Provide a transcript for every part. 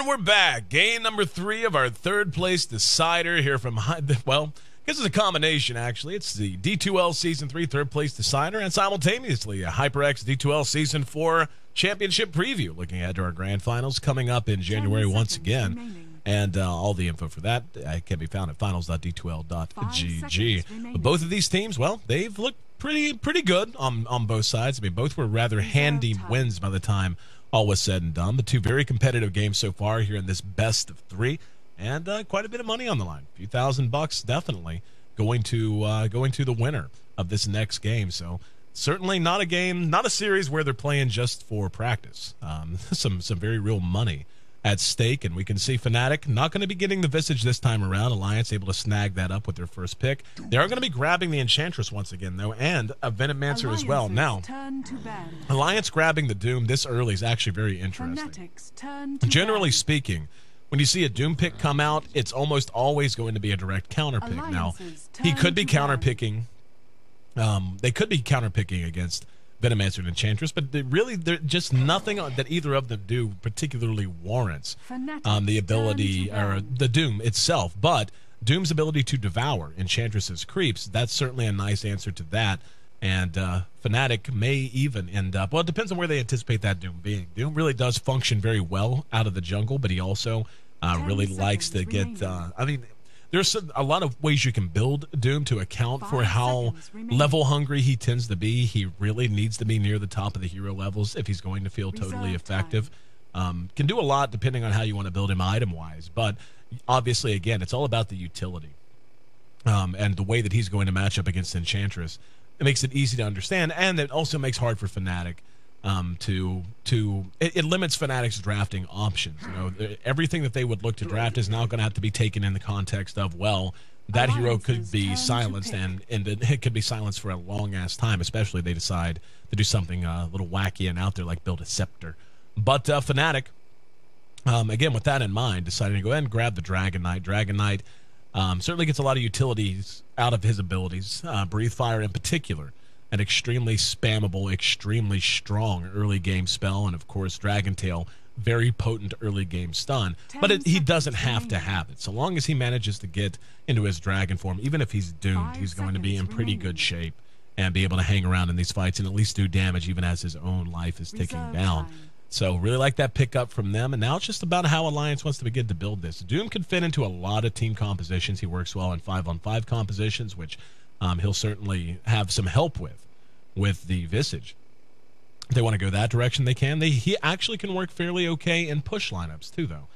And we're back. Game number 3 of our third place decider here from, well, I guess it's a combination, actually. It's the D2L Season 3 third place decider and simultaneously a HyperX D2L Season 4 championship preview. Looking ahead to our grand finals coming up in January once again. And all the info for that can be found at finals.d2l.gg. But both of these teams, well, they've looked pretty good on both sides. I mean, both were rather handy wins by the time all was said and done. The two very competitive games so far here in this best of 3, and quite a bit of money on the line. A few $1,000 definitely going to the winner of this next game. So certainly not a game, not a series where they're playing just for practice. Some very real money at stake, and we can see Fnatic not going to be getting the Visage this time around. Alliance able to snag that up with their first pick. They are going to be grabbing the Enchantress once again, though, and a Venomancer as well. Now, Alliance grabbing the Doom this early is actually very interesting. Generally speaking, when you see a Doom pick come out, it's almost always going to be a direct counter pick. Now, he could be counter picking. They could be counter picking against Venomancer and Enchantress, but there's just nothing that either of them do particularly warrants the ability, or the Doom itself. But Doom's ability to devour Enchantress's creeps, that's certainly a nice answer to that. And Fnatic may even end up, well, it depends on where they anticipate that Doom being. Doom really does function very well out of the jungle, but he also really likes to get, I mean, there's a lot of ways you can build Doom to account for how level hungry he tends to be. He really needs to be near the top of the hero levels if he's going to feel totally effective. Can do a lot depending on how you want to build him item-wise. But obviously, again, it's all about the utility. And the way that he's going to match up against Enchantress. It makes it easy to understand, and it also makes hard for Fnatic it limits Fnatic's drafting options. You know, everything that they would look to draft is now going to have to be taken in the context of, well, that hero could be silenced, and it could be silenced for a long-ass time, especially if they decide to do something a little wacky and out there, like build a Scepter. But Fnatic, again, with that in mind, decided to go ahead and grab the Dragon Knight. Dragon Knight certainly gets a lot of utilities out of his abilities, Breathe Fire in particular. An extremely spammable, extremely strong early game spell, and of course Dragon Tail, very potent early game stun. But he doesn't have to have it. So long as he manages to get into his dragon form, even if he's doomed, he's going to be in pretty good shape and be able to hang around in these fights and at least do damage even as his own life is ticking down. So really like that pickup from them, and now it's just about how Alliance wants to begin to build this. Doom can fit into a lot of team compositions. He works well in 5-on-5 compositions, which he'll certainly have some help with the Visage. If they want to go that direction, they can. He actually can work fairly okay in push lineups too, though,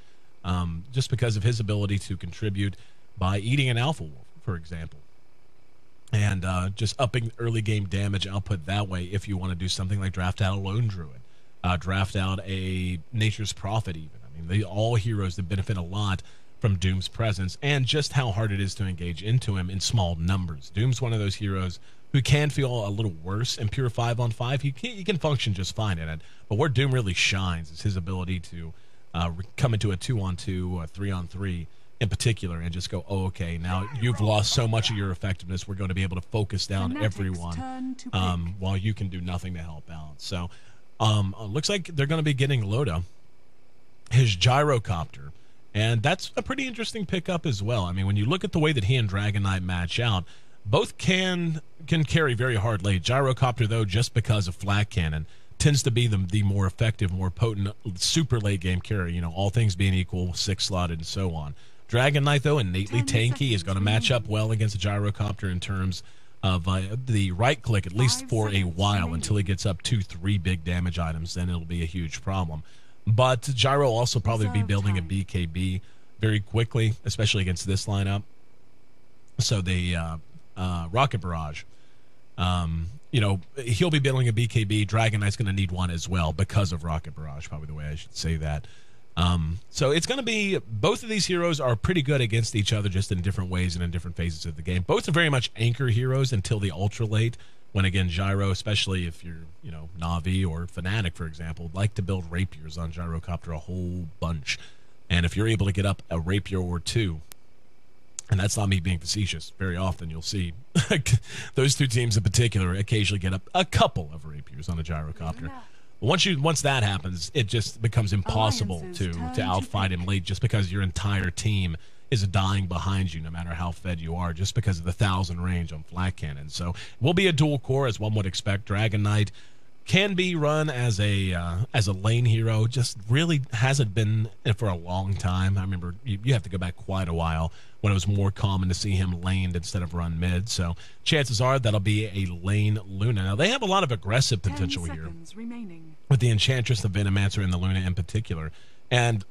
just because of his ability to contribute by eating an Alpha Wolf, for example, and just upping early game damage output that way. If you want to do something like draft out a Lone Druid, draft out a Nature's Prophet, even. I mean, all heroes that benefit a lot from Doom's presence, and just how hard it is to engage into him in small numbers. Doom's one of those heroes who can feel a little worse in pure 5-on-5. He can function just fine in it, but where Doom really shines is his ability to come into a 2-on-2, a 3-on-3 in particular, and just go, oh, okay, now you've lost so much of your effectiveness, we're going to be able to focus down everyone while you can do nothing to help out. So looks like they're going to be getting Loda, his Gyrocopter, and that's a pretty interesting pickup as well. I mean, when you look at the way that he and Dragon Knight match out, both can carry very hard late. Gyrocopter, though, just because of Flak Cannon, tends to be the more effective, more potent, super late game carry, you know, all things being equal, 6-slotted and so on. Dragon Knight, though, innately tanky, is going to match up well against a Gyrocopter in terms of the right click, at least for a while, until he gets up 2-3 big damage items. Then it'll be a huge problem. But Gyro will also probably be building a BKB very quickly, especially against this lineup. So the Rocket Barrage, you know, he'll be building a BKB. Dragon Knight's going to need one as well because of Rocket Barrage, probably the way I should say that. So it's going to be, both of these heroes are pretty good against each other, just in different ways and in different phases of the game. Both are very much anchor heroes until the ultra late, when again Gyro, especially if you're, you know, Na'Vi or Fnatic, for example, like to build rapiers on Gyrocopter a whole bunch. And if you're able to get up a rapier or two, and that's not me being facetious, very often you'll see those two teams in particular occasionally get up a couple of rapiers on a Gyrocopter. Once that happens, it just becomes impossible to outfight him late, just because your entire team is dying behind you, no matter how fed you are, just because of the 1,000 range on flat cannon. So it will be a dual core, as one would expect. Dragon Knight can be run as a lane hero, just really hasn't been for a long time. I remember you have to go back quite a while when it was more common to see him laned instead of run mid. So chances are that'll be a lane Luna. Now they have a lot of aggressive potential here with the Enchantress, the Venomancer, and the Luna in particular. And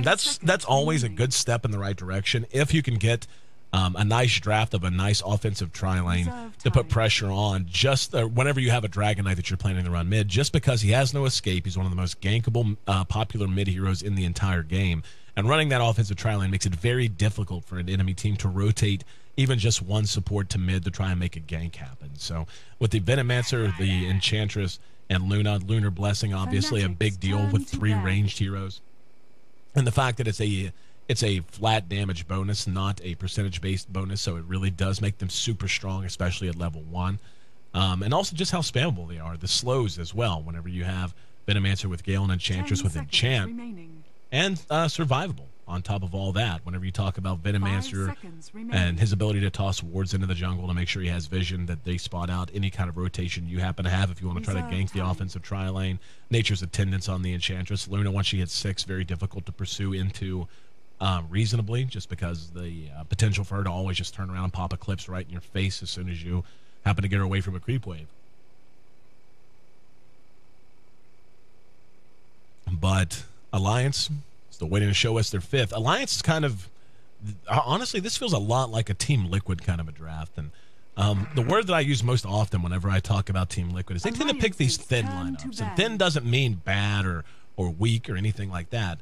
that's always a good step in the right direction if you can get a nice draft of a nice offensive tri-lane to put pressure on just whenever you have a Dragon Knight that you're planning to run mid, just because he has no escape. He's one of the most gankable, popular mid heroes in the entire game. And running that offensive tri-lane makes it very difficult for an enemy team to rotate even just one support to mid to try and make a gank happen. So with the Venomancer, the Enchantress, and Luna, Lunar Blessing, obviously a big deal with 3 ranged heroes. And the fact that it's a flat damage bonus, not a percentage-based bonus, so it really does make them super strong, especially at level 1. And also just how spammable they are. The slows as well, whenever you have Venomancer with Gale and Enchantress with Enchant. And survivable on top of all that. Whenever you talk about Venomancer and his ability to toss wards into the jungle to make sure he has vision, that they spot out any kind of rotation you happen to have if you want to try to gank the offensive tri-lane. Nature's Attendance on the Enchantress. Luna, once she hits 6, very difficult to pursue into reasonably, just because the potential for her to always just turn around and pop Eclipse right in your face as soon as you happen to get her away from a creep wave. But Alliance still waiting to show us their 5th. Alliance is kind of, honestly, this feels a lot like a Team Liquid kind of a draft. And the word that I use most often whenever I talk about Team Liquid is they tend to pick these thin lineups. And thin doesn't mean bad or weak or anything like that.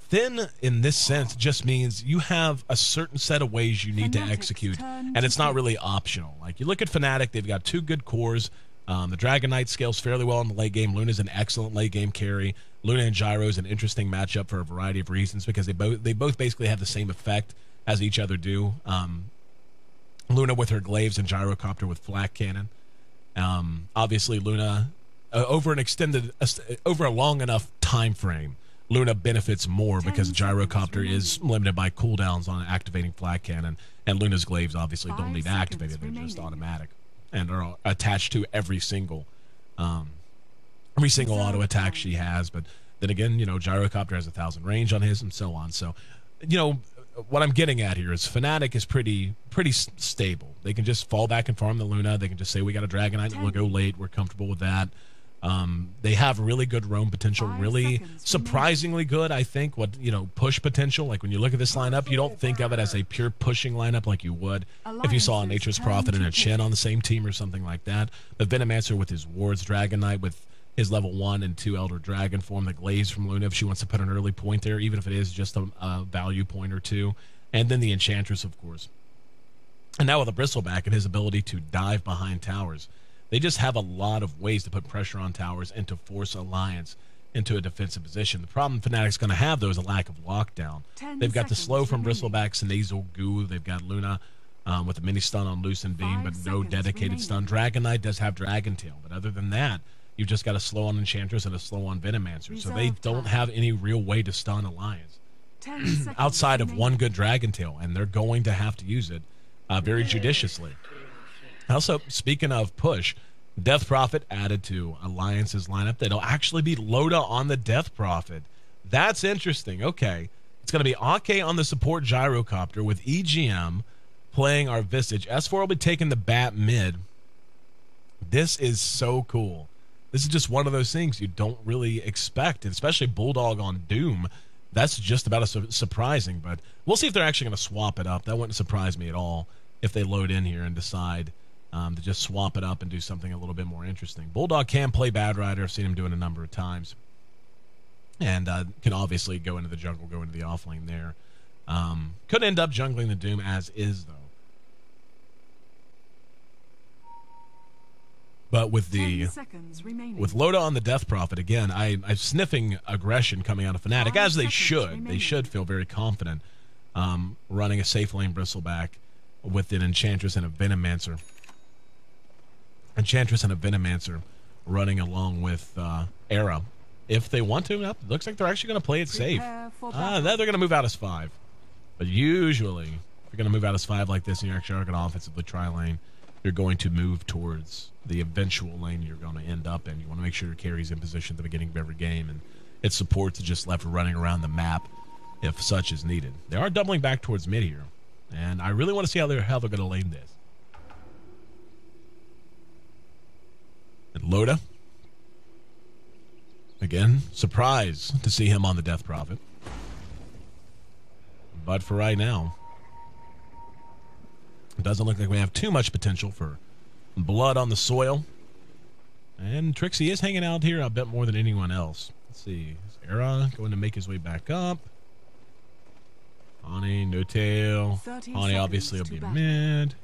Thin, in this sense, just means you have a certain set of ways you need to execute, and it's not really optional. Like, you look at Fnatic, they've got 2 good cores. The Dragon Knight scales fairly well in the late game. Luna's an excellent late game carry. Luna and Gyro is an interesting matchup for a variety of reasons, because they both basically have the same effect as each other do. Luna with her glaives and Gyrocopter with flat cannon. Obviously, Luna, over a long enough time frame, Luna benefits more because Gyrocopter is limited by cooldowns on activating flat cannon, and Luna's glaives obviously don't need activated; they're just automatic and are attached to every single auto attack she has. But then again, Gyrocopter has 1,000 range on his, and so on. So, what I'm getting at here is Fnatic is pretty stable. They can just fall back and farm the Luna. They can just say, we got a Dragon Knight and we'll go late. We're comfortable with that. They have really good roam potential, really surprisingly good, I think, push potential. Like, when you look at this lineup, you don't think of it as a pure pushing lineup like you would if you saw a Nature's Prophet and a Chen on the same team or something like that. But Venomancer with his wards, Dragon Knight with his level 1 and 2 Elder Dragon form, the Glaives from Luna if she wants to put an early point there, even if it is just a value point or 2. And then the Enchantress, of course. And now with a Bristleback and his ability to dive behind towers. They just have a lot of ways to put pressure on towers and to force Alliance into a defensive position. The problem Fnatic's going to have, though, is a lack of lockdown. They've got the slow from Bristleback's Nasal Goo. They've got Luna with a mini stun on Lucent Beam, but no dedicated stun. Dragon Knight does have Dragon Tail, but other than that, you've just got a slow on Enchantress and a slow on Venomancer. So they don't have any real way to stun Alliance outside of one good Dragon Tail, and they're going to have to use it very judiciously. Also, speaking of push, Death Prophet added to Alliance's lineup. That'll actually be Loda on the Death Prophet. That's interesting. Okay. It's going to be Ake on the support Gyrocopter with EGM playing our Visage. S4 will be taking the bat mid. This is so cool. This is just one of those things you don't really expect, and especially Bulldog on Doom. That's just about as surprising, but we'll see if they're actually going to swap it up. That wouldn't surprise me at all if they load in here and decide to just swap it up and do something a little bit more interesting. Bulldog can play Bad Rider. I've seen him do it a number of times. And can obviously go into the jungle, go into the offlane there. Could end up jungling the Doom as is, though. But with Loda on the Death Prophet, again, I'm sniffing aggression coming out of Fnatic, as they should. They should feel very confident running a safe lane Bristleback with an Enchantress and a Venomancer. Enchantress and a Venomancer running along with Era. If they want to, it looks like they're actually going to play it safe. They're going to move out as 5. But usually, if you're going to move out as 5 like this and you're actually going to offensively try lane, you're going to move towards the eventual lane you're going to end up in. You want to make sure your carry's in position at the beginning of every game, and its supports are just left running around the map if such is needed. They are doubling back towards mid here, and I really want to see how they're going to lane this. And Loda. Again, surprised to see him on the Death Prophet. But for right now, it doesn't look like we have too much potential for blood on the soil. And Trixie is hanging out here a bit more than anyone else. Let's see. Is Era going to make his way back up? Honey, no tail. Honey obviously will be mid.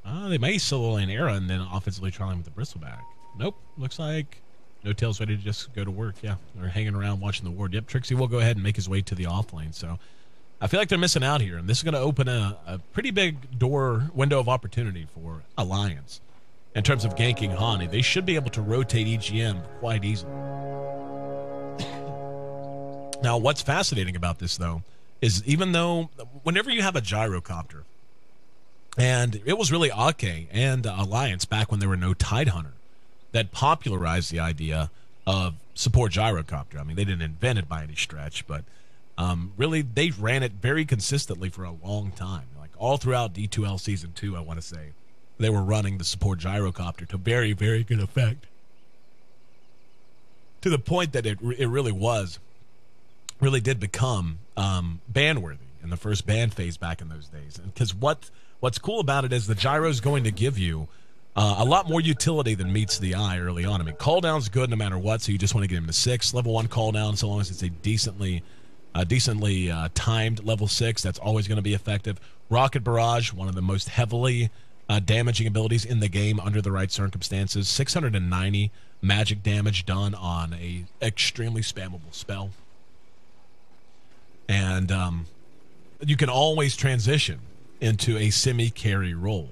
They may solo lane Era and then offensively try with the bristleback. Nope. Looks like No Tail's ready to just go to work. Yeah, they're hanging around watching the ward. Yep, Trixie will go ahead and make his way to the off lane. So I feel like they're missing out here, and this is going to open a pretty big window of opportunity for Alliance in terms of ganking Hani. They should be able to rotate EGM quite easily. Now, what's fascinating about this, though, is even though whenever you have a gyrocopter, and it was really Ake and Alliance back when there were no Tidehunter that popularized the idea of support gyrocopter. I mean, they didn't invent it by any stretch, but really they ran it very consistently for a long time. Like all throughout D2L Season 2, I want to say, they were running the support gyrocopter to very, very good effect. To the point that it really did become ban-worthy in the first ban phase back in those days. And because what's cool about it is the gyro is going to give you a lot more utility than meets the eye early on. I mean, cooldown's good no matter what, so you just want to get him to 6. Level 1 cooldown, so long as it's a decently timed level 6, that's always going to be effective. Rocket Barrage, one of the most heavily damaging abilities in the game under the right circumstances. 690 magic damage done on a extremely spammable spell. And you can always transition into a semi-carry role.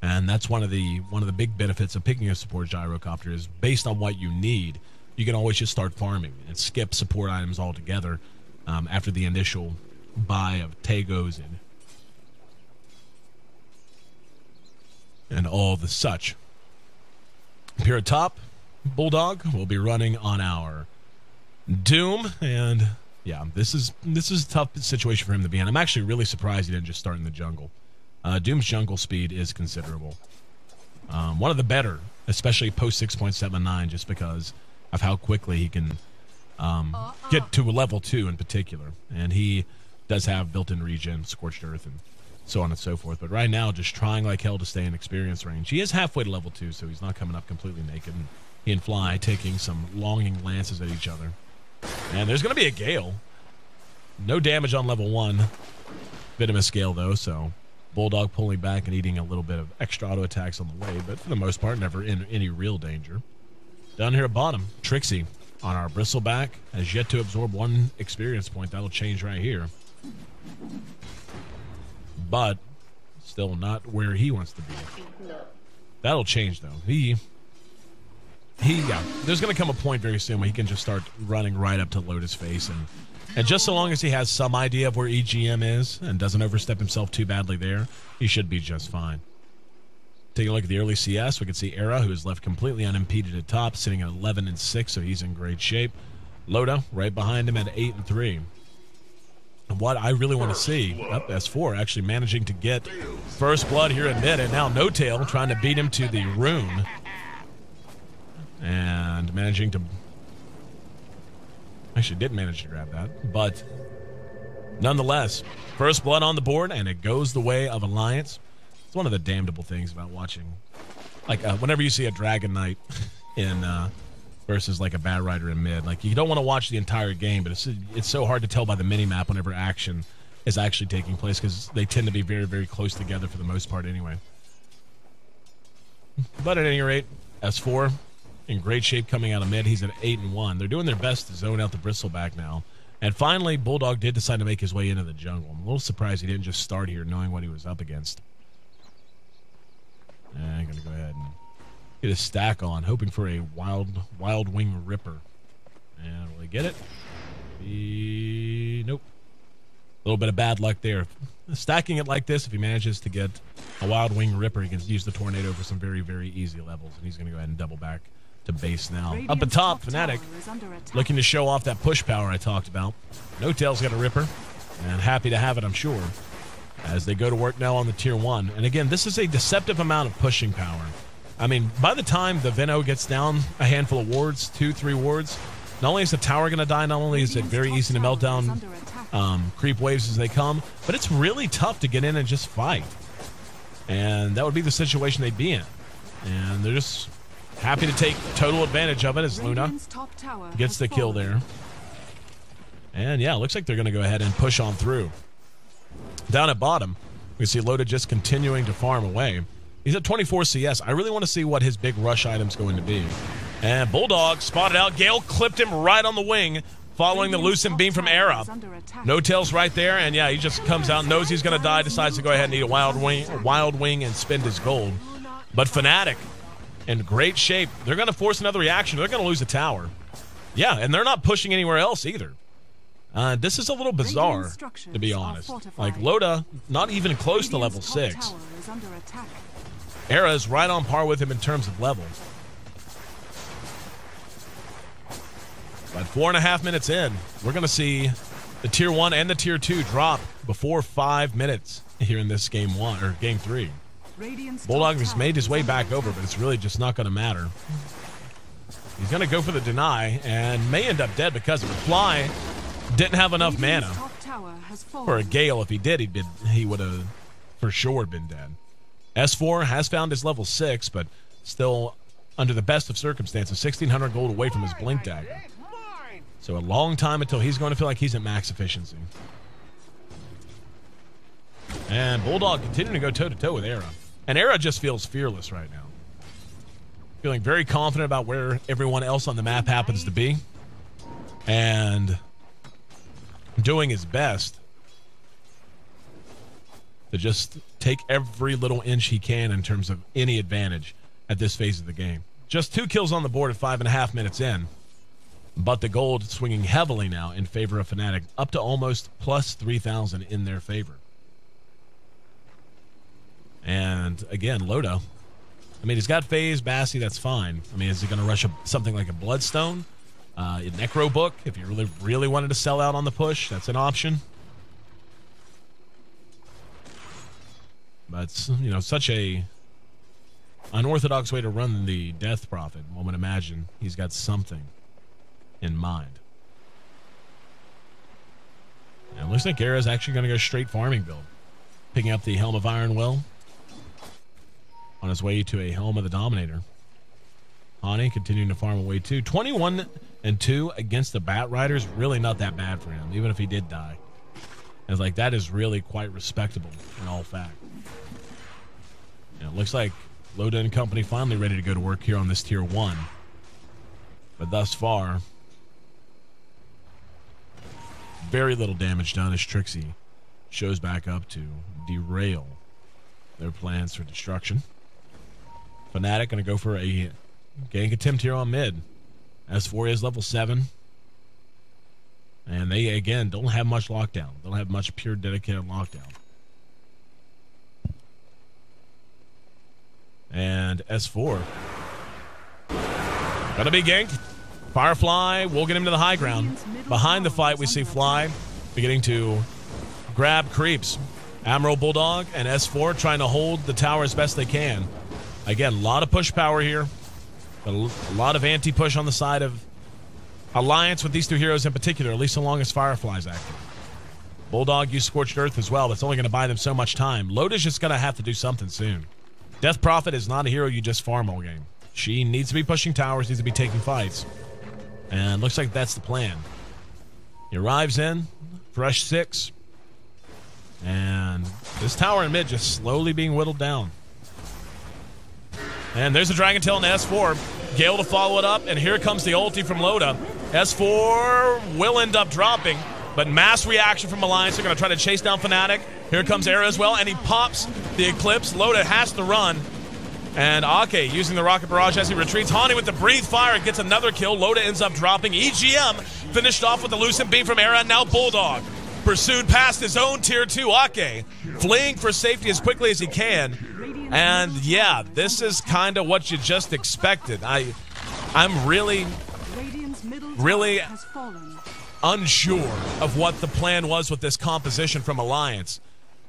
And that's one of the big benefits of picking a support gyrocopter is based on what you need, you can always just start farming and skip support items altogether after the initial buy of Tagos and all the such. Up here at top, Bulldog will be running on our Doom, and yeah, this is a tough situation for him to be in. I'm actually really surprised he didn't just start in the jungle. Doom's jungle speed is considerable. One of the better, especially post 6.79, just because of how quickly he can get to level 2 in particular. And he does have built-in regen, Scorched Earth, and so on and so forth. But right now, just trying like hell to stay in experience range. He is halfway to level 2, so he's not coming up completely naked. And he and Fly taking some longing lances at each other. And there's going to be a Gale. No damage on level 1. Bit of a scale, though, so Bulldog pulling back and eating a little bit of extra auto attacks on the way, but for the most part, never in any real danger. Down here at bottom, Trixie on our Bristleback has yet to absorb 1 experience point. That'll change right here. But still not where he wants to be. That'll change, though. Yeah, there's going to come a point very soon where he can just start running right up to Lotus face, and just so long as he has some idea of where EGM is and doesn't overstep himself too badly there, he should be just fine. Taking a look at the early CS, we can see Era, who is left completely unimpeded at top, sitting at 11-6, so he's in great shape. Loda right behind him at 8-3. And what I really want to see, S4 actually managing to get first blood here in mid, and now No Tail trying to beat him to the rune. And managing to... Actually did manage to grab that, but nonetheless, first blood on the board, and it goes the way of Alliance. It's one of the damnable things about watching, like whenever you see a Dragon Knight in versus like a Bat Rider in mid, like you don't want to watch the entire game, but it's so hard to tell by the mini-map whenever action is actually taking place because they tend to be very, very close together for the most part anyway. But at any rate, S4 in great shape coming out of mid. He's at 8-1. They're doing their best to zone out the Bristleback now. And finally, Bulldog did decide to make his way into the jungle. I'm a little surprised he didn't just start here knowing what he was up against. And I'm going to go ahead and Get a stack on, hoping for a wild wing ripper. And will he get it? Nope. A little bit of bad luck there. Stacking it like this, if he manages to get a wild wing ripper, he can use the tornado for some very, very easy levels. And he's going to go ahead and double back to base now. Up at top, Fnatic looking to show off that push power I talked about. No Tail's got a ripper, and happy to have it, I'm sure, as they go to work now on the tier 1. And again, this is a deceptive amount of pushing power. I mean, by the time the Veno gets down a handful of wards, 2-3 wards, not only is the tower going to die, not only is it very easy to melt down creep waves as they come, but it's really tough to get in and just fight. And that would be the situation they'd be in. And they're just happy to take total advantage of it as Luna gets the kill there. And yeah, it looks like they're going to go ahead and push on through. Down at bottom, we see Loda just continuing to farm away. He's at 24 CS. I really want to see what his big rush item's going to be. And Bulldog spotted out. Gale clipped him right on the wing, following the Lucent Beam from Era. No Tails right there, and yeah, he just comes out, knows he's going to die, decides to go ahead and eat a wild wing and spend his gold. But Fnatic, in great shape. They're going to force another reaction. They're going to lose a tower. Yeah, and they're not pushing anywhere else either. This is a little bizarre, to be honest. Like, Loda, not even close to level 6. Era is right on par with him in terms of level. But 4.5 minutes in, we're going to see the tier 1 and the tier 2 drop before 5 minutes here in this game 1 or game 3. Bulldog has made his way back over, but it's really just not going to matter. He's going to go for the deny and may end up dead because of it. Fly didn't have enough mana for a Gale. If he did, he would have for sure been dead. S4 has found his level 6, but still under the best of circumstances, 1,600 gold away from his Blink Dagger. So a long time until he's going to feel like he's at max efficiency. And Bulldog continuing to go toe-to-toe with Era. And Era just feels fearless right now. Feeling very confident about where everyone else on the map happens to be. And doing his best to just take every little inch he can in terms of any advantage at this phase of the game. Just 2 kills on the board at 5.5 minutes in. But the gold swinging heavily now in favor of Fnatic, up to almost plus 3,000 in their favor. And again, Loda, I mean, he's got phase, Bassi, that's fine. I mean, is he going to rush something like a Bloodstone? A Necro Book, if you really wanted to sell out on the push, that's an option. But it's, you know, such a unorthodox way to run the Death Prophet. One would imagine he's got something in mind. And it looks like Era's actually going to go straight farming build. Picking up the Helm of Iron Will on his way to a Helm of the Dominator. Hani continuing to farm away too. 21-2 against the Bat Riders, really not that bad for him, even if he did die. And it's like, that is really quite respectable in all fact. And it looks like Loda and company finally ready to go to work here on this tier 1. But thus far, very little damage done as Trixie shows back up to derail their plans for destruction. Fnatic going to go for a gank attempt here on mid. S4 is level 7. And they, again, don't have much lockdown. Don't have much pure dedicated lockdown. And S4 gonna be ganked. Firefly will get him to the high ground. Behind the fight, we see Fly beginning to grab creeps. Admiral Bulldog and S4 trying to hold the tower as best they can. Again, a lot of push power here. A lot of anti-push on the side of Alliance with these two heroes in particular, at least so long as Firefly's active. Bulldog used Scorched Earth as well. That's only going to buy them so much time. Loda's just going to have to do something soon. Death Prophet is not a hero you just farm all game. She needs to be pushing towers, needs to be taking fights. And looks like that's the plan. He arrives in, fresh 6. And this tower in mid just slowly being whittled down. And there's the Dragon Tail in S4. Gale to follow it up, and here comes the ulti from Loda. S4 will end up dropping, but mass reaction from Alliance. They're going to try to chase down Fnatic. Here comes Era as well, and he pops the Eclipse. Loda has to run. And Ake using the rocket barrage as he retreats. Hani with the breathe fire and gets another kill. Loda ends up dropping. EGM finished off with the Lucent Beam from Era. Now Bulldog pursued past his own tier 2. Ake fleeing for safety as quickly as he can. And yeah, this is kind of what you just expected. I'm really unsure of what the plan was with this composition from Alliance.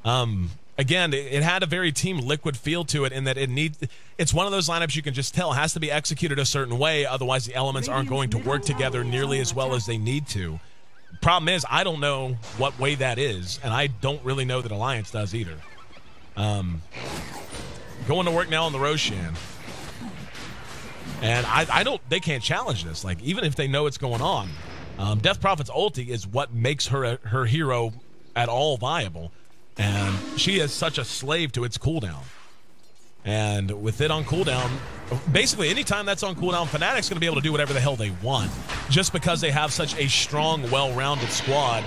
Again, it had a very Team Liquid feel to it in that it's one of those lineups you can just tell has to be executed a certain way, otherwise the elements aren't going to work together nearly as well as they need to. Problem is, I don't know what way that is, and I don't really know that Alliance does either. Going to work now on the Roshan. And they can't challenge this. Like, even if they know what's going on. Death Prophet's ulti is what makes her hero at all viable. And she is such a slave to its cooldown. And with it on cooldown, basically anytime that's on cooldown, Fnatic's going to be able to do whatever the hell they want. Just because they have such a strong, well-rounded squad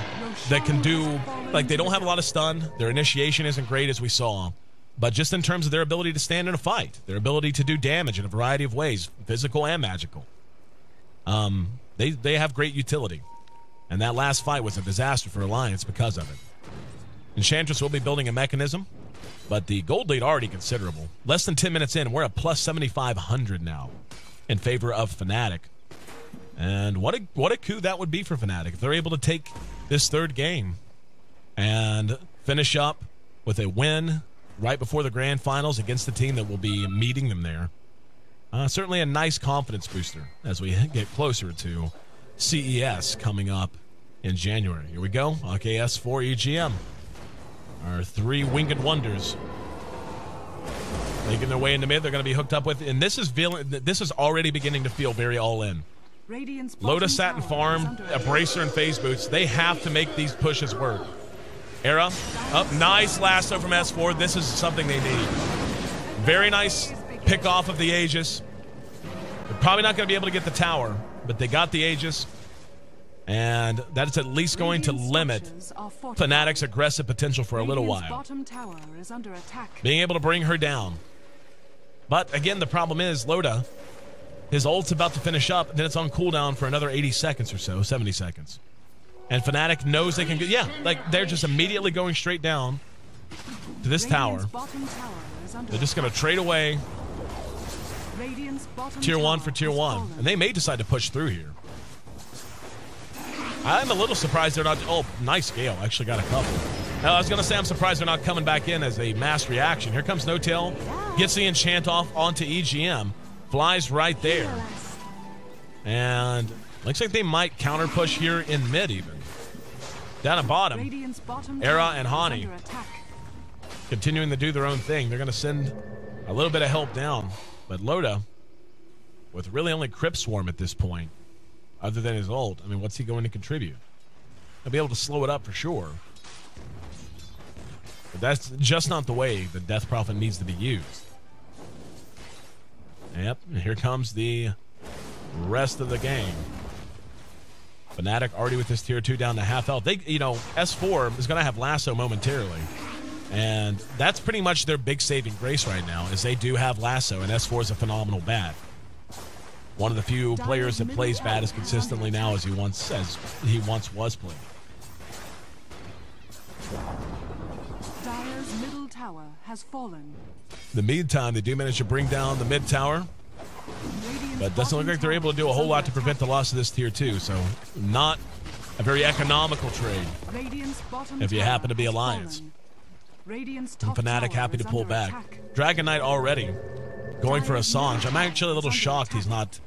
that can do, like, they don't have a lot of stun. Their initiation isn't great, as we saw. But just in terms of their ability to stand in a fight, their ability to do damage in a variety of ways, physical and magical, they have great utility. And that last fight was a disaster for Alliance because of it. Enchantress will be building a mechanism, but the gold lead already considerable. Less than 10 minutes in, we're at plus 7,500 now in favor of Fnatic. And what a coup that would be for Fnatic if they're able to take this third game and finish up with a win right before the grand finals against the team that will be meeting them there. Certainly a nice confidence booster as we get closer to CES coming up in January. Here we go. AKS 4 EGM. Our 3 winged wonders making their way into mid. They're going to be hooked up with, and this is already beginning to feel very all in. Loda Satin Farm, Abracer, and Phase Boots. They have to make these pushes work. Era up, nice lasso from S4. This is something they need. Very nice pick off of the Aegis. They're probably not going to be able to get the tower, but they got the Aegis. And that is at least going to limit Fnatic's aggressive potential for a little while. Being able to bring her down. But again, the problem is Loda, his ult's about to finish up, then it's on cooldown for another 80 seconds or so, 70 seconds. And Fnatic knows they can get, yeah, like they're just immediately going straight down to this tower. They're just going to trade away tier 1 for tier 1. And they may decide to push through here. I'm a little surprised they're not... Oh, nice Gale. Actually got a couple. Now, I was going to say I'm surprised they're not coming back in as a mass reaction. Here comes No-Tail. Gets the enchant off onto EGM. Flies right there. And looks like they might counter push here in mid even. Down at bottom, Era and Hani continuing to do their own thing. They're going to send a little bit of help down. But Loda, with really only Crypt Swarm at this point, other than his ult, I mean, what's he going to contribute? He'll be able to slow it up for sure. But that's just not the way the Death Prophet needs to be used. Yep, and here comes the rest of the game. Fnatic already with this tier 2 down to half health. They, you know, S4 is going to have lasso momentarily. And that's pretty much their big saving grace right now, is they do have lasso, and S4 is a phenomenal bat. One of the few players that plays bat as consistently now as he once was playing. Dire's middle tower has fallen. In the meantime, they do manage to bring down the mid tower, but doesn't look like they're able to do a whole lot to prevent the loss of this tier 2. So not a very economical trade if you happen to be Alliance. And Fnatic happy to pull back. Dragon Knight already going for Assange. I'm actually a little shocked he's not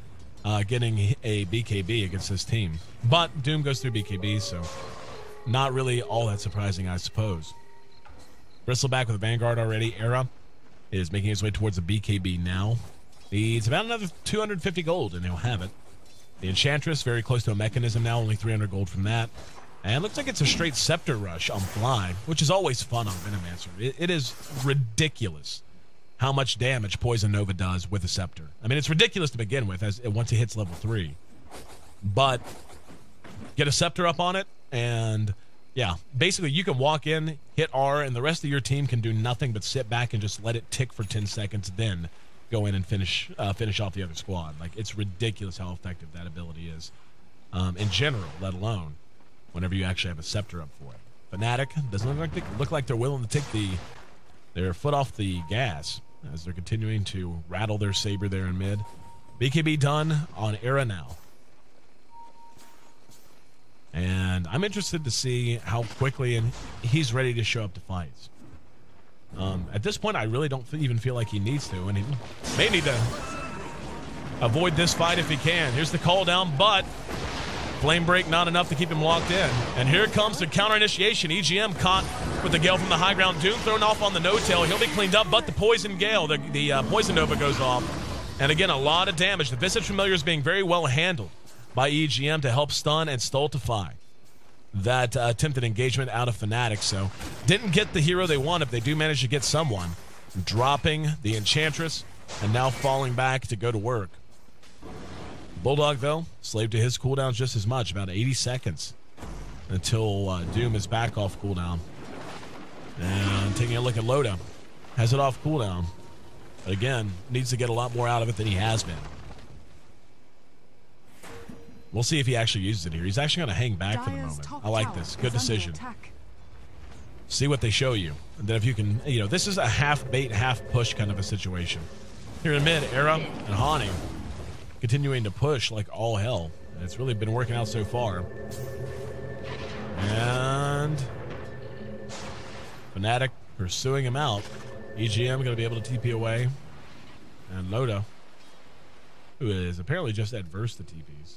getting a BKB against this team. But Doom goes through BKB, so not really all that surprising, I suppose. Bristleback with a Vanguard already. Era is making his way towards the BKB now. Needs about another 250 gold, and he'll have it. The Enchantress, very close to a mechanism now, only 300 gold from that. And looks like it's a straight Scepter rush on Fly, which is always fun on Venomancer. It is ridiculous how much damage Poison Nova does with a Scepter. I mean, it's ridiculous to begin with as once it hits level 3. But get a Scepter up on it, and yeah, basically you can walk in, hit R, and the rest of your team can do nothing but sit back and just let it tick for 10 seconds. Then go in and finish off the other squad. Like, it's ridiculous how effective that ability is in general, let alone whenever you actually have a scepter up for it. Fnatic doesn't look like they're willing to take their foot off the gas as they're continuing to rattle their saber there in mid. BKB done on Era now. And I'm interested to see how quickly he's ready to show up to fights. At this point, I really don't even feel like he needs to, and he may need to avoid this fight if he can. Here's the call down, but Flame Break not enough to keep him locked in. And here comes the counter initiation. EGM caught with the Gale from the high ground. Doom thrown off on the no-tail. He'll be cleaned up, but the Poison Gale, the Poison Nova goes off. And again, a lot of damage. The Visage Familiar is being very well handled by EGM to help stun and stultify that attempted engagement out of Fnatic. So didn't get the hero they want if they do manage to get someone. Dropping the Enchantress and now falling back to go to work. Bulldog, though, slave to his cooldowns just as much, about 80 seconds until Doom is back off cooldown. And taking a look at Loda, has it off cooldown. But again, needs to get a lot more out of it than he has been. We'll see if he actually uses it here. He's actually going to hang back for the moment. I like this. Good decision. See what they show you. And then if you can, this is a half bait, half push kind of a situation. Here in mid, Era and Hani continuing to push like all hell. And it's really been working out so far. And Fnatic pursuing him out. EGM going to be able to TP away. And Loda, who is apparently just adverse to TPs.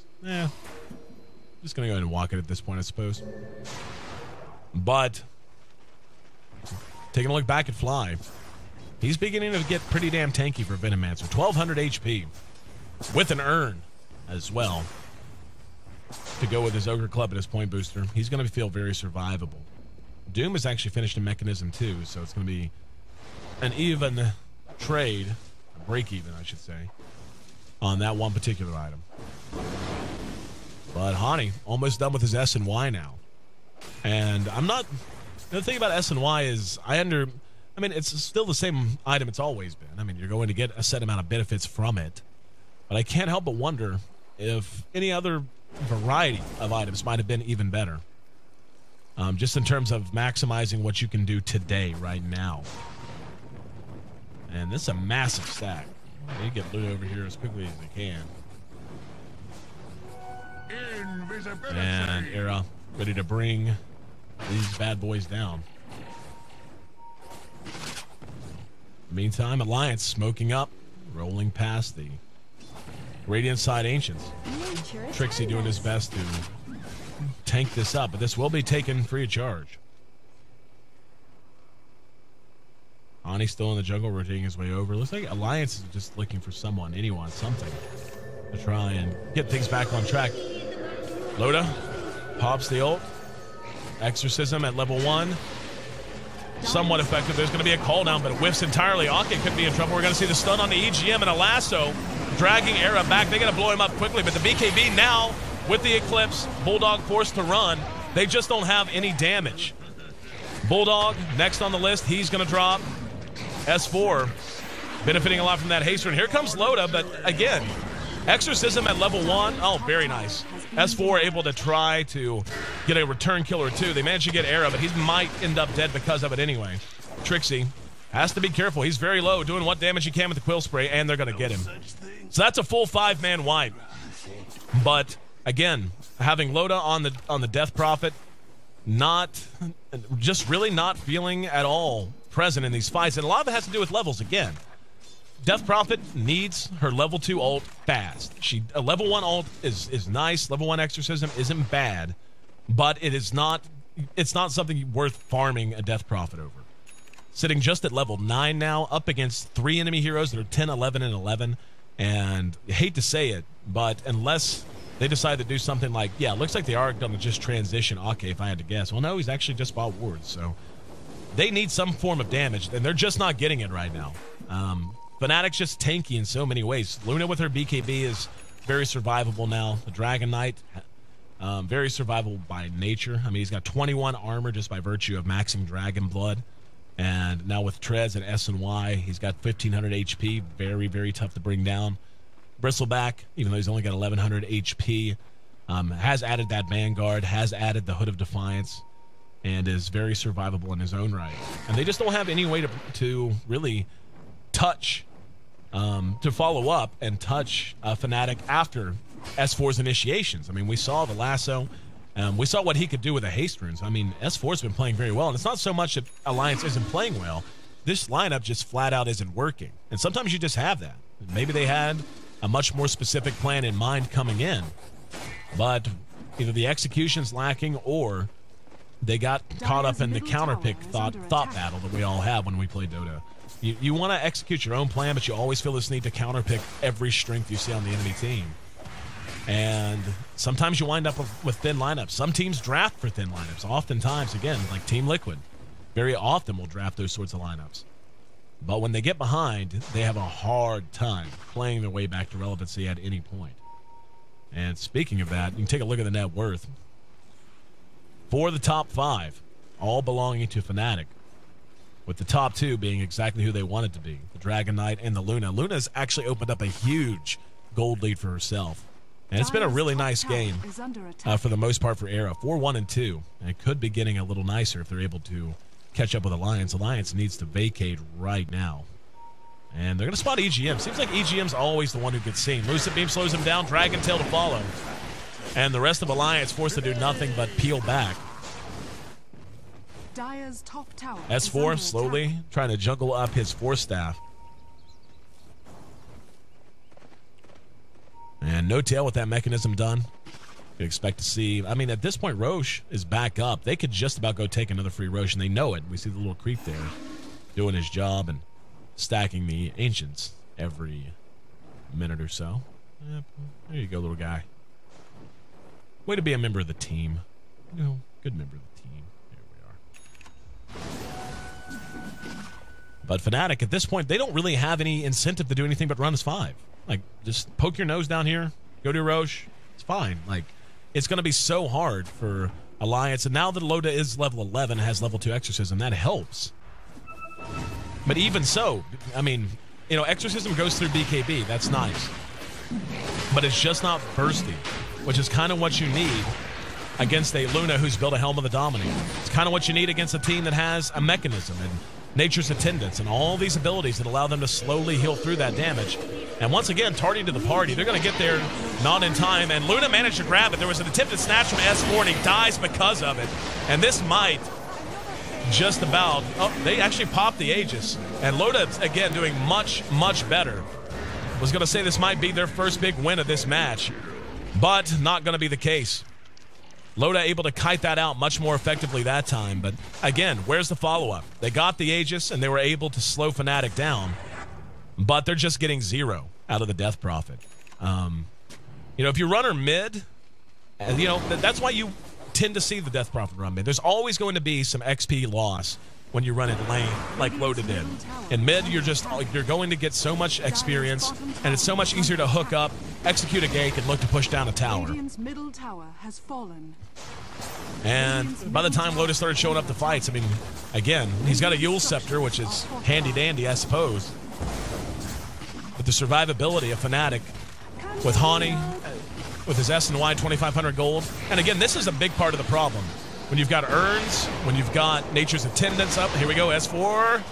Just going to go ahead and walk it at this point, I suppose. But taking a look back at Fly, he's beginning to get pretty damn tanky for Venomancer. 1200 HP with an urn as well to go with his Ogre Club and his point booster. He's going to feel very survivable. Doom has actually finished a mechanism too, so it's going to be an even trade, a break even, I should say, on that one particular item. But Hani almost done with his S and Y now. And I'm not... The thing about S and Y is it's still the same item it's always been. You're going to get a set amount of benefits from it. But I can't help but wonder if any other variety of items might have been even better. Just in terms of maximizing what you can do today, right now. And this is a massive stack. They get loot over here as quickly as they can. And Era ready to bring these bad boys down. Meantime, Alliance smoking up, rolling past the Radiant side Ancients. Trixie doing his best to tank this up, but this will be taken free of charge. Ani still in the jungle, rotating his way over. Looks like Alliance is just looking for someone, anyone, something to try and get things back on track. Loda pops the ult. Exorcism at level 1. Somewhat effective. There's going to be a call down, but it whiffs entirely. Ake could be in trouble. We're going to see the stun on the EGM and a lasso dragging Era back. They're going to blow him up quickly, but the BKB now with the Eclipse. Bulldog forced to run. They just don't have any damage. Bulldog next on the list. He's going to drop. S4 benefiting a lot from that haste run. Here comes Loda, but again, Exorcism at level 1. Oh, very nice. S4 able to try to get a return kill or two. They managed to get Era, but he might end up dead because of it anyway. Trixie has to be careful. He's very low, doing what damage he can with the Quill Spray, and they're going to get him. So that's a full 5-man wipe. But again, having Loda on the Death Prophet, really not feeling at all present in these fights, and a lot of it has to do with levels again. Death Prophet needs her level 2 ult fast. A level 1 ult is nice. Level 1 Exorcism isn't bad, but it's not something worth farming a Death Prophet over. Sitting just at level 9 now, up against 3 enemy heroes that are 10, 11, and 11. And I hate to say it, but unless they decide to do something like, it looks like they are going to just transition Ake, if I had to guess. Well, no, he's actually just bought wards, so they need some form of damage, and they're just not getting it right now. Fnatic's just tanky in so many ways. Luna with her BKB is very survivable now. The Dragon Knight, very survivable by nature. He's got 21 armor just by virtue of maxing Dragon Blood. And now with Trez and S and Y, he's got 1,500 HP. Very, very tough to bring down. Bristleback, even though he's only got 1,100 HP, has added that Vanguard, has added the Hood of Defiance, and is very survivable in his own right. And they just don't have any way to really touch, to follow up and touch Fnatic after S4's initiations. I mean, we saw the lasso. We saw what he could do with the haste runes. I mean, S4's been playing very well, and it's not so much that Alliance isn't playing well. This lineup just flat out isn't working. And sometimes you just have that. Maybe they had a much more specific plan in mind coming in, but either the execution's lacking or they got caught up in the counterpick thought battle that we all have when we play Dota. You want to execute your own plan, but you always feel this need to counterpick every strength you see on the enemy team. And sometimes you wind up with thin lineups. Some teams draft for thin lineups. Oftentimes, again, like Team Liquid, very often will draft those sorts of lineups. But when they get behind, they have a hard time playing their way back to relevancy at any point. And speaking of that, you can take a look at the net worth. For the top 5, all belonging to Fnatic, with the top 2 being exactly who they wanted to be, the Dragon Knight and the Luna. Luna's actually opened up a huge gold lead for herself. And it's been a really nice game for the most part for Era. 4-1-2. And it could be getting a little nicer if they're able to catch up with Alliance. Alliance needs to vacate right now. And they're going to spot EGM. Seems like EGM's always the one who gets seen. Lucid Beam slows him down. Dragon Tail to follow. And the rest of Alliance forced to do nothing but peel back. Dire's top tower S4 slowly trying to juggle up his Force Staff. And no tail with that mechanism done. You expect to see, I mean, at this point, Roche is back up. They could just about go take another free Roche, and they know it. We see the little creep there doing his job and stacking the Ancients every minute or so. Yep. There you go, little guy. Way to be a member of the team. You know, good member of the team. There we are. But Fnatic, at this point, they don't really have any incentive to do anything but run as 5. Like, just poke your nose down here, go to Roche. It's fine. Like, it's going to be so hard for Alliance. And now that Loda is level 11, has level 2 Exorcism, that helps. But even so, I mean, you know, Exorcism goes through BKB. That's nice. But it's just not bursty, which is kind of what you need against a Luna who's built a Helm of the Dominator. It's kind of what you need against a team that has a mechanism and Nature's Attendance and all these abilities that allow them to slowly heal through that damage. And once again, tardy to the party. They're going to get there not in time. And Luna managed to grab it. There was an attempted snatch from S4, and he dies because of it. And this might just about... Oh, they actually popped the Aegis. And Loda, again, doing much, much better. Was going to say this might be their first big win of this match. But not going to be the case. Loda able to kite that out much more effectively that time. But again, where's the follow-up? They got the Aegis, and they were able to slow Fnatic down. But they're just getting 0 out of the Death Prophet. You know, if you run her mid, you know, that's why you tend to see the Death Prophet run mid. There's always going to be some XP loss when you run it lane like Loda did. In mid, you're going to get so much experience, and it's so much easier to hook up, execute a gank, and look to push down a tower. Radiant's middle tower has fallen. And by the time Loda started showing up to fights, I mean, again, he's got a Yule Scepter, which is handy-dandy, I suppose. But the survivability of Fnatic with Hani, with his S and Y 2,500 gold. And again, this is a big part of the problem. When you've got Urns, when you've got Nature's Attendance up. Here we go, S4.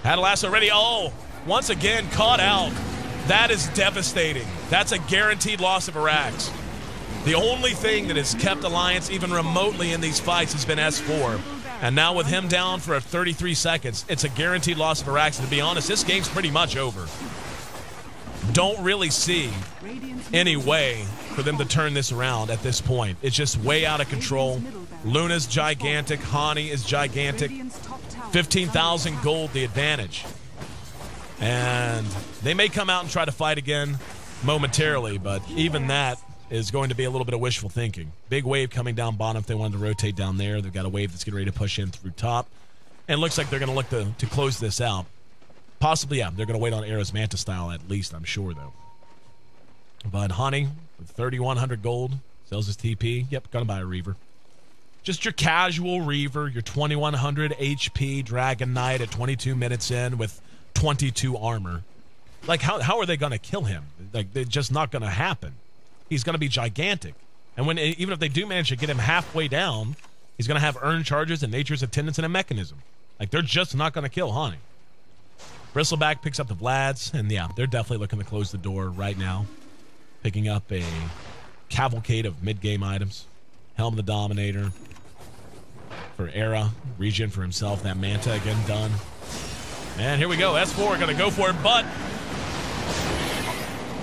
Had a lasso ready. Oh, once again, caught out. That is devastating. That's a guaranteed loss of Arax. The only thing that has kept Alliance even remotely in these fights has been S4. And now with him down for 33 seconds, it's a guaranteed loss of Arax. And to be honest, this game's pretty much over. Don't really see any way for them to turn this around at this point. It's just way out of control. Luna's gigantic. Hani is gigantic. 15,000 gold the advantage. And they may come out and try to fight again momentarily, but even that is going to be a little bit of wishful thinking. Big wave coming down bottom if they wanted to rotate down there. They've got a wave that's getting ready to push in through top. And it looks like they're going to look to close this out. Possibly, yeah, they're going to wait on Era's Manta style at least, I'm sure, though. But Hani, with 3,100 gold, sells his TP. Yep, going to buy a Reaver. just your casual Reaver, your 2100 HP Dragon Knight at 22 minutes in with 22 armor. Like, how are they going to kill him? Like, they're just not going to happen. He's going to be gigantic. And even if they do manage to get him halfway down, he's going to have earned charges and nature's attendance and a mechanism. Like, they're just not going to kill Hani. Bristleback picks up the Vlads, and yeah, they're definitely looking to close the door right now. Picking up a cavalcade of mid-game items. Helm the Dominator for Era. Regen for himself. That Manta again done. And here we go. S4 going to go for it, but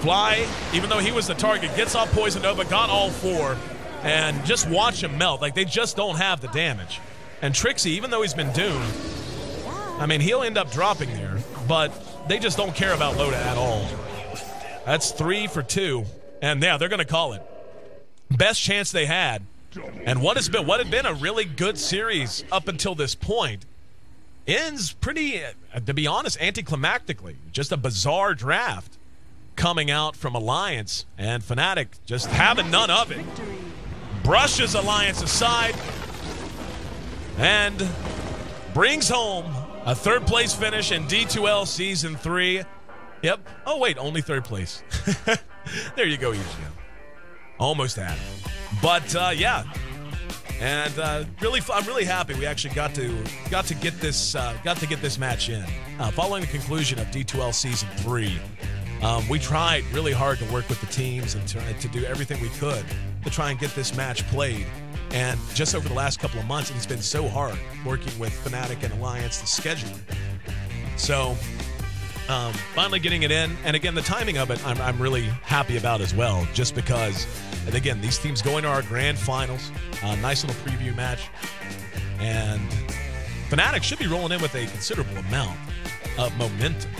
Fly, even though he was the target, gets off Poison Nova, got all 4, and just watch him melt. Like, they just don't have the damage. And Trixie, even though he's been doomed, I mean, he'll end up dropping there, but they just don't care about Loda at all. That's 3 for 2, and yeah, they're going to call it. Best chance they had, and what had been a really good series up until this point ends pretty, to be honest, anticlimactically. Just a bizarre draft coming out from Alliance, and Fnatic just having none of it. Brushes Alliance aside and brings home a third-place finish in D2L Season 3. Yep. Oh, wait, only third place. There you go, EGM. Almost had it. But, yeah. And I'm really happy we actually got to get this match in. Following the conclusion of D2L Season 3, we tried really hard to work with the teams and to do everything we could to try and get this match played. And just over the last couple of months, it's been so hard working with Fnatic and Alliance to schedule it. So, finally getting it in. And again, the timing of it, I'm really happy about as well, just because, and again, these teams go into our grand finals. Nice little preview match. And Fnatic should be rolling in with a considerable amount of momentum.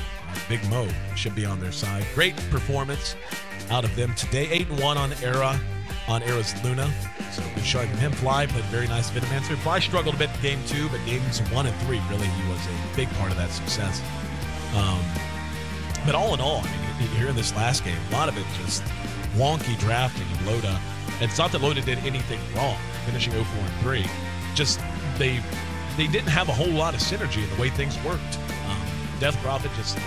Big Mo should be on their side. Great performance out of them today. 8-1 on Era, on Era's Luna. So good showing from him. Fly played a very nice Vitamancer. Fly struggled a bit in game 2, but games 1 and 3, really, he was a big part of that success. But all in all, I mean, here in this last game, a lot of it just wonky drafting of Loda. It's not that Loda did anything wrong, finishing 0-4-3. Just they didn't have a whole lot of synergy in the way things worked. Death Prophet just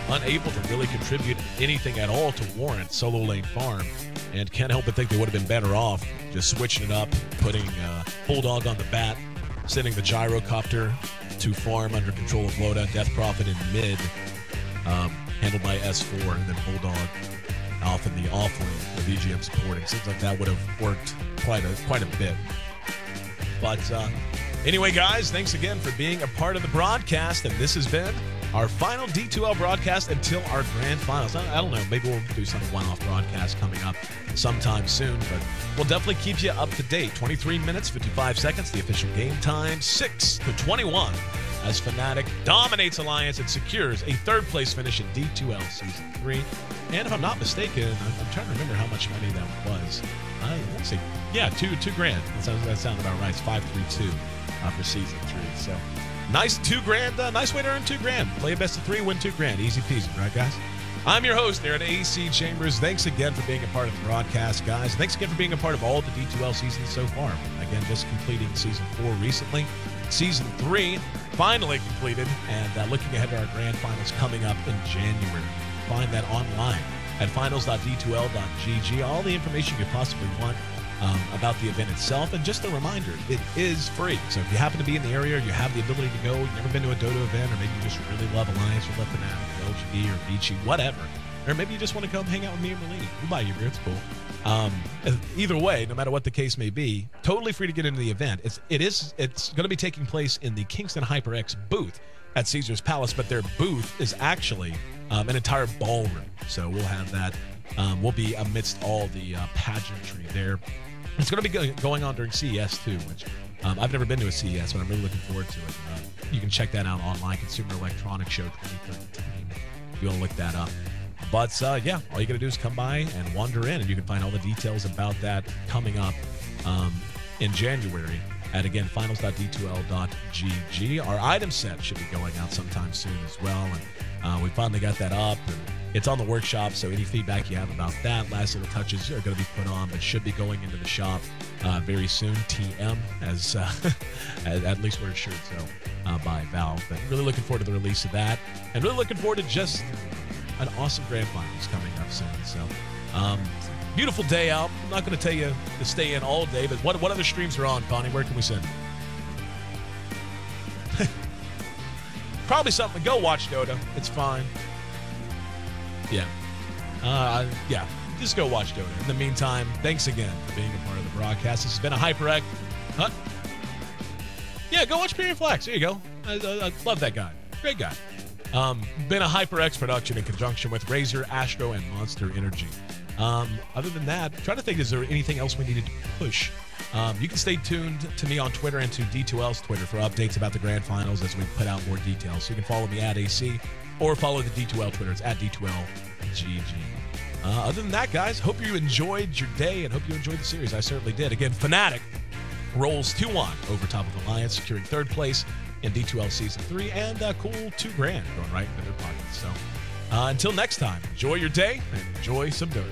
unable to really contribute anything at all to warrant solo lane farm, and can't help but think they would have been better off just switching it up, putting Bulldog on the bat, sending the Gyrocopter to farm under control of Loda, Death Prophet in mid, handled by S4, and then Bulldog off in the off lane with EGM supporting. Seems like that would have worked quite a bit. But anyway, guys, thanks again for being a part of the broadcast, and this has been our final D2L broadcast until our grand finals. I don't know, maybe we'll do some one-off broadcast coming up sometime soon, but we'll definitely keep you up to date. 23 minutes, 55 seconds, the official game time, 6-21, as Fnatic dominates Alliance and secures a third-place finish in D2L Season 3. And if I'm not mistaken, I'm trying to remember how much money that was. Let's see. Yeah, $2 grand. That sounds about right. It's 5-3-2 for Season 3. So nice $2 grand. Nice way to earn $2 grand. Play a best of 3, win $2 grand. Easy peasy, right, guys? I'm your host there at AC Chambers. Thanks again for being a part of the broadcast, guys. Thanks again for being a part of all the D2L seasons so far. Again, just completing Season 4 recently. Season 3 finally completed, and looking ahead to our grand finals coming up in January. Find that online at finals.d2l.gg. All the information you possibly want about the event itself. And just a reminder, it is free. So if you happen to be in the area, or you have the ability to go, you've never been to a Dota event, or maybe you just really love Alliance, or love Fnatic, or LGD, or Vici, whatever. Or maybe you just want to come hang out with me and Merlini. We'll buy you a beer. It's cool. Either way, no matter what the case may be, totally free to get into the event. It's going to be taking place in the Kingston HyperX booth at Caesar's Palace, but their booth is actually an entire ballroom. So we'll have that. We'll be amidst all the pageantry there. It's going to be going on during CES too, which I've never been to a CES, but I'm really looking forward to it. You can check that out online, Consumer Electronics Show 2013, if you want to look that up. But yeah, all you got to do is come by and wander in, and you can find all the details about that coming up in January at, again, finals.d2l.gg. Our item set should be going out sometime soon as well, and we finally got that up, and it's on the workshop, so any feedback you have about that, last little touches are going to be put on, but should be going into the shop very soon. TM, as at least where it should. So by Valve, but really looking forward to the release of that, and really looking forward to just an awesome grand finals coming up soon. So beautiful day out. I'm not going to tell you to stay in all day, but what other streams are on, Connie? Where can we send? Probably something. Go watch Dota. It's fine. Yeah. Yeah. Just go watch Dota. In the meantime, thanks again for being a part of the broadcast. This has been a HyperX. Huh? Yeah, go watch Period Flax. There you go. I love that guy. Great guy. Been a HyperX production in conjunction with Razor, Astro, and Monster Energy. Other than that, I'm trying to think, is there anything else we needed to push? You can stay tuned to me on Twitter and to D2L's Twitter for updates about the grand finals as we put out more details. So you can follow me at AC or follow the D2L Twitter. It's at D2LGG. Other than that, guys, hope you enjoyed your day and hope you enjoyed the series. I certainly did. Again, Fnatic rolls 2-1 over top of Alliance, securing third place in D2L Season 3 and a cool $2,000 going right into their pockets. So until next time, enjoy your day and enjoy some Dota.